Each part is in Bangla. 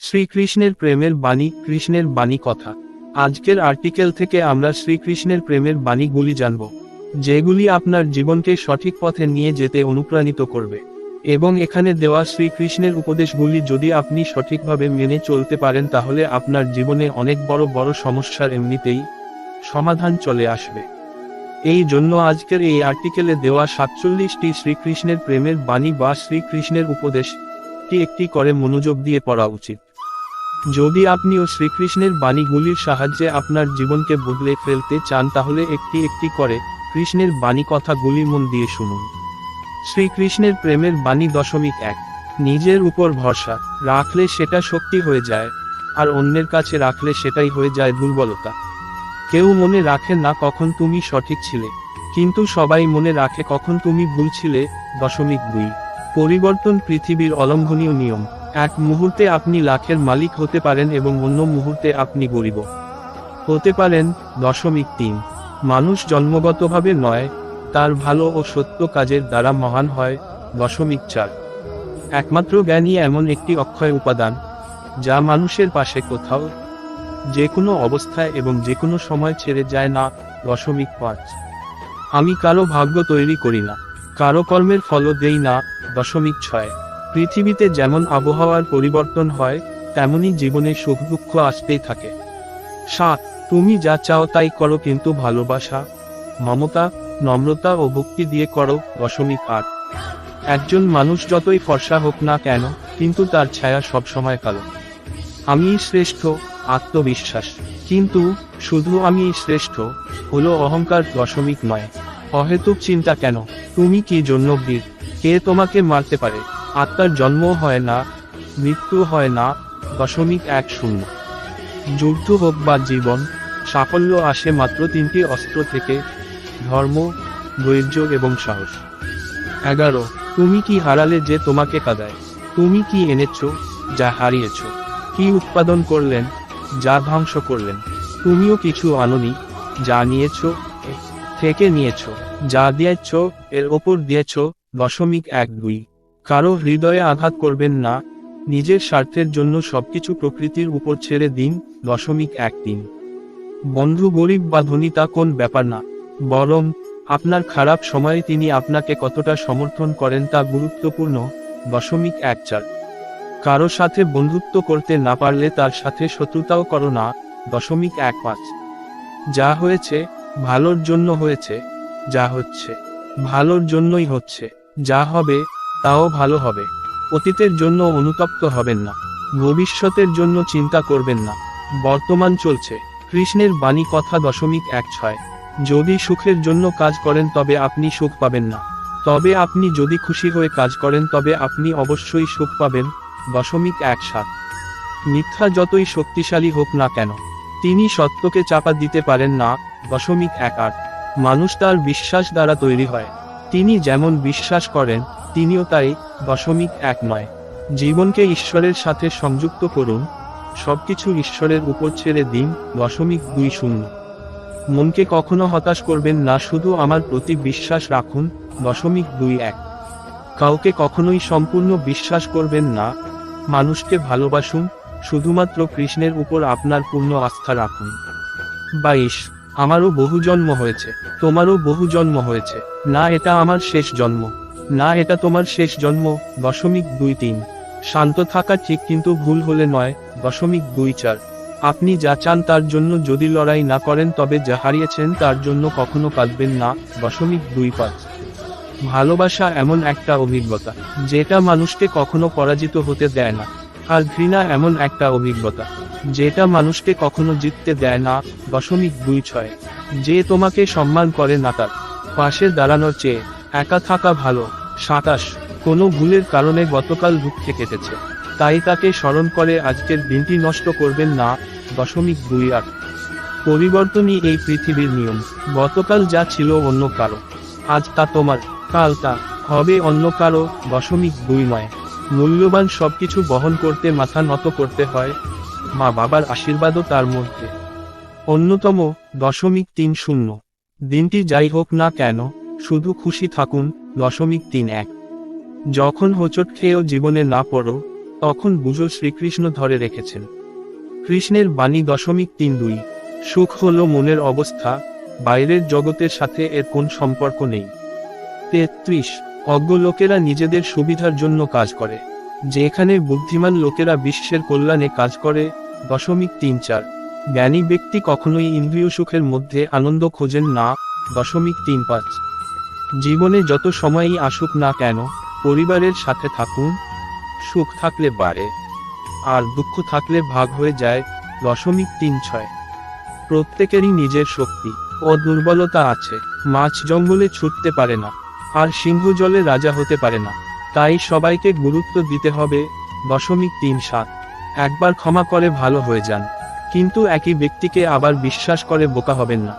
শ্রীকৃষ্ণের প্রেমের বাণী, কৃষ্ণের বাণী কথা। আজকের আর্টিকেল থেকে আমরা শ্রীকৃষ্ণের প্রেমের বাণীগুলি জানব, যেগুলি আপনার জীবনকে সঠিক পথে নিয়ে যেতে অনুপ্রাণিত করবে। এবং এখানে দেওয়া শ্রীকৃষ্ণের উপদেশগুলি যদি আপনি সঠিকভাবে মেনে চলতে পারেন, তাহলে আপনার জীবনে অনেক বড় বড় সমস্যার এমনিতেই সমাধান চলে আসবে। এই জন্য আজকের এই আর্টিকেলে দেওয়া 47টি শ্রীকৃষ্ণের প্রেমের বাণী বা শ্রীকৃষ্ণের উপদেশ একটি করে মনোযোগ দিয়ে পড়া উচিত। যদি আপনিও শ্রীকৃষ্ণের বাণীগুলির সাহায্যে আপনার জীবনকে বদলে ফেলতে চান, তাহলে একটি একটি করে কৃষ্ণের বাণী কথাগুলি মন দিয়ে শুনুন। শ্রীকৃষ্ণের প্রেমের বাণী 1. নিজের উপর ভরসা রাখলে সেটা শক্তি হয়ে যায়, আর অন্যের কাছে রাখলে সেটাই হয়ে যায় দুর্বলতা। কেউ মনে রাখে না কখন তুমি সঠিক ছিলে, কিন্তু সবাই মনে রাখে কখন তুমি ভুল ছিলে। 2. পরিবর্তন পৃথিবীর অলঙ্ঘনীয় নিয়ম। এক মুহূর্তে আপনি লাখের মালিক হতে পারেন এবং অন্য মুহূর্তে আপনি গরিব হতে পারেন। 3. মানুষ জন্মগতভাবে নয়, তার ভালো ও সত্য কাজের দ্বারা মহান হয়। 4. একমাত্র জ্ঞানই এমন একটি অক্ষয় উপাদান, যা মানুষের পাশে কোথাও, যে কোনো অবস্থায় এবং যে কোনো সময় ছেড়ে যায় না। 5. আমি কারো ভাগ্য তৈরি করি না, কারো কর্মের ফলও দেই না। 6. পৃথিবীতে যেমন আবহাওয়ার পরিবর্তন হয়, তেমনি জীবনে সুখ দুঃখ আসতেই থাকে। 7. তুমি যা চাও তাই করো, কিন্তু ভালোবাসা, মমতা, নম্রতা ও ভক্তি দিয়ে করো। 8. একজন মানুষ যতই ফর্সা হোক না কেন, কিন্তু তার ছায়া সবসময় কালো। আমি শ্রেষ্ঠ, আত্মবিশ্বাস। কিন্তু শুধু আমি শ্রেষ্ঠ হলো অহংকার। 9. অহেতুক চিন্তা কেন, তুমি কি জন্য বীর, কে তোমাকে মারতে পারে। আত্মার জন্ম হয় না, মৃত্যু হয় না। 10. যুদ্ধ হোক বা জীবন, সাফল্য আসে মাত্র 3টি অস্ত্র থেকে: ধর্ম, ধৈর্য এবং সাহস। 11. তুমি কি হারালে যে তোমাকে কাঁদায়? তুমি কি এনেছ যা হারিয়েছ? কি উৎপাদন করলেন যা ধ্বংস করলেন? তুমিও কিছু আনোনি, যা নিয়েছ থেকে নিয়েছ, যা দিয়েছ এর ওপর দিয়েছ। 12. কারো হৃদয়ে আঘাত করবেন না, নিজের স্বার্থের জন্য সবকিছু প্রকৃতির উপর ছেড়ে দিন। 13. বন্ধু গরিব বা ধনী তা কোন ব্যাপার না, বরং আপনার খারাপ সময়ে তিনি আপনাকে কতটা সমর্থন করেন তা গুরুত্বপূর্ণ। 14. কারো সাথে বন্ধুত্ব করতে না পারলে তার সাথে শত্রুতাও করো না। 15. যা হয়েছে ভালোর জন্য হয়েছে, যা হচ্ছে ভালোর জন্যই হচ্ছে, যা হবে তাও ভালো হবে। অতীতের জন্য অনুতপ্ত হবেন না, ভবিষ্যতের জন্য চিন্তা করবেন না, বর্তমান চলছে। কৃষ্ণের বাণী কথা 16. যদি সুখের জন্য কাজ করেন তবে আপনি সুখ পাবেন না, তবে আপনি যদি খুশি হয়ে কাজ করেন তবে আপনি অবশ্যই সুখ পাবেন। 17. মিথ্যা যতই শক্তিশালী হোক না কেন, তিনি সত্যকে চাপা দিতে পারেন না। 18. মানুষ তার বিশ্বাস দ্বারা তৈরি হয়, তিনি যেমন বিশ্বাস করেন তিনিও তাই। 19. জীবনকে ঈশ্বরের সাথে সংযুক্ত করুন, সবকিছু ঈশ্বরের উপর ছেড়ে দিন। 20. মনকে কখনো হতাশ করবেন না, শুধু আমার প্রতি বিশ্বাস রাখুন। 21. কাউকে কখনোই সম্পূর্ণ বিশ্বাস করবেন না, মানুষকে ভালোবাসুন, শুধুমাত্র কৃষ্ণের উপর আপনার পূর্ণ আস্থা রাখুন। 22. আমারও বহু জন্ম হয়েছে, তোমারও বহু জন্ম হয়েছে, না এটা আমার শেষ জন্ম, না এটা তোমার শেষ জন্ম। 23. শান্ত থাকা ঠিক, কিন্তু ভুল হলে নয়। 24. আপনি যা চান তার জন্য যদি লড়াই না করেন, তবে যা হারিয়েছেন তার জন্য কখনো কাঁদবেন না। 25. ভালোবাসা এমন একটা অভিজ্ঞতা যেটা মানুষকে কখনো পরাজিত হতে দেয় না, আর ঘৃণা এমন একটা অভিজ্ঞতা যেটা মানুষকে কখনো জিততে দেয় না। 26. যে তোমাকে সম্মান করে না তার পাশে দাঁড়ানোর চেয়ে একা থাকা ভালো। 27. কোনো ভুলের কারণে গতকাল দুঃখে কেটেছে, তাই তাকে স্মরণ করে আজকের দিনটি নষ্ট করবেন না। 28. পরিবর্তনই এই পৃথিবীর নিয়ম, গতকাল যা ছিল অন্য কারো, আজ তা তোমার, কাল তা হবে অন্য কারো। 29. মূল্যবান সবকিছু বহন করতে মাথা নত করতে হয়, মা বাবার আশীর্বাদও তার মধ্যে অন্যতম। 30. দিনটি যাই হোক না কেন, শুধু খুশি থাকুন। 31. যখন হোঁচট খেয়েও জীবনে না পড়ো, তখন বুঝো শ্রীকৃষ্ণ ধরে রেখেছেন। কৃষ্ণের বাণী 3.2 সুখ হলো মনের অবস্থা, বাইরের জগতের সাথে এর কোন সম্পর্ক নেই। 33 অজ্ঞ লোকেরা নিজেদের সুবিধার জন্য কাজ করে, যেখানে বুদ্ধিমান লোকেরা বিশ্বের কল্যাণে কাজ করে। 3.4 জ্ঞানী ব্যক্তি কখনোই ইন্দ্রিয় সুখের মধ্যে আনন্দ খোঁজেন না। 3.5 জীবনে যত সময়ই আসুক না কেন, পরিবারের সাথে থাকুন, সুখ থাকলে বাড়ে আর দুঃখ থাকলে ভাগ হয়ে যায়। 3.6 প্রত্যেকেরই নিজের শক্তি ও দুর্বলতা আছে। মাছ জঙ্গলে ছুটতে পারে না, আর সিংহ জলে রাজা হতে পারে না, তাই সবাইকে গুরুত্ব দিতে হবে। 3.7 একবার ক্ষমা করে ভালো হয়ে যান, কিন্তু একই ব্যক্তিকে আবার বিশ্বাস করে বোকা হবেন না।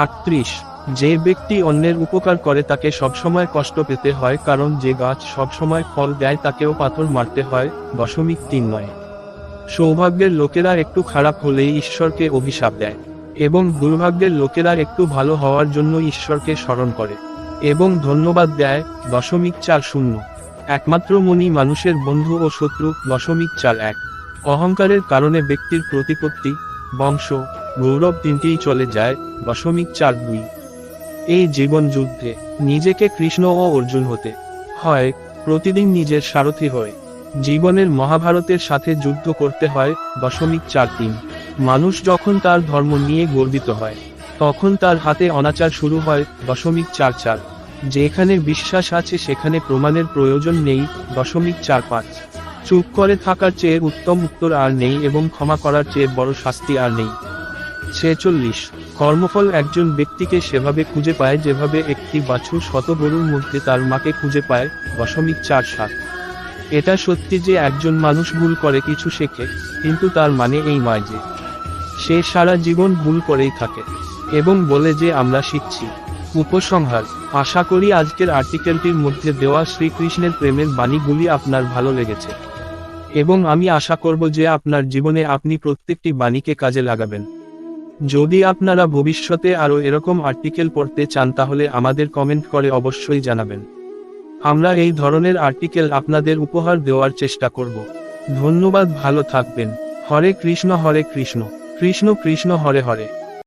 38 যে ব্যক্তি অন্যের উপকার করে তাকে সবসময় কষ্ট পেতে হয়, কারণ যে গাছ সবসময় ফল দেয় তাকেও পাথর মারতে হয়। 3.9 সৌভাগ্যের লোকেরা একটু খারাপ হলেই ঈশ্বরকে অভিশাপ দেয়, এবং দুর্ভাগ্যের লোকেরা একটু ভালো হওয়ার জন্য ঈশ্বরকে স্মরণ করে এবং ধন্যবাদ দেয়। 4.0 একমাত্র মনই মানুষের বন্ধু ও শত্রু। 4.1 অহংকারের কারণে ব্যক্তির প্রতিপত্তি, বংশ, গৌরব তিনটিই চলে যায়। 4.2 এই জীবন যুদ্ধে নিজেকে কৃষ্ণ ও অর্জুন হতে হয়, প্রতিদিন নিজের সারথি হয়ে জীবনের মহাভারতের সাথে যুদ্ধ করতে হয়। 4.3 মানুষ যখন তার ধর্ম নিয়ে গর্বিত হয়, তখন তার হাতে অনাচার শুরু হয়। 4.4 যেখানে বিশ্বাস আছে সেখানে প্রমাণের প্রয়োজন নেই। 4.5 চুপ করে থাকার চেয়ে উত্তম উত্তর আর নেই, এবং ক্ষমা করার চেয়ে বড় শাস্তি আর নেই। 46 কর্মফল একজন ব্যক্তিকে সেভাবে খুঁজে পায় যেভাবে একটি বাছুর শত গরুর মধ্যে তার মাকে খুঁজে পায়। 4.7 এটা সত্যি যে একজন মানুষ ভুল করে কিছু শেখে, কিন্তু তার মানে এই নয় যে সে সারা জীবন ভুল করেই থাকে এবং বলে যে আমরা শিখছি। উপসংহার আশা করি আজকের আর্টিকেলটির মধ্যে দেওয়া শ্রীকৃষ্ণের প্রেমের বাণীগুলি আপনার ভালো লেগেছে, এবং আমি আশা করব যে আপনার জীবনে আপনি প্রত্যেকটি বাণীকে কাজে লাগাবেন। যদি আপনারা ভবিষ্যতে আরও এরকম আর্টিকেল পড়তে চান তাহলে আমাদের কমেন্ট করে অবশ্যই জানাবেন। আমরা এই ধরনের আর্টিকেল আপনাদের উপহার দেওয়ার চেষ্টা করব। ধন্যবাদ, ভালো থাকবেন। হরে কৃষ্ণ কৃষ্ণ কৃষ্ণ হরে হরে।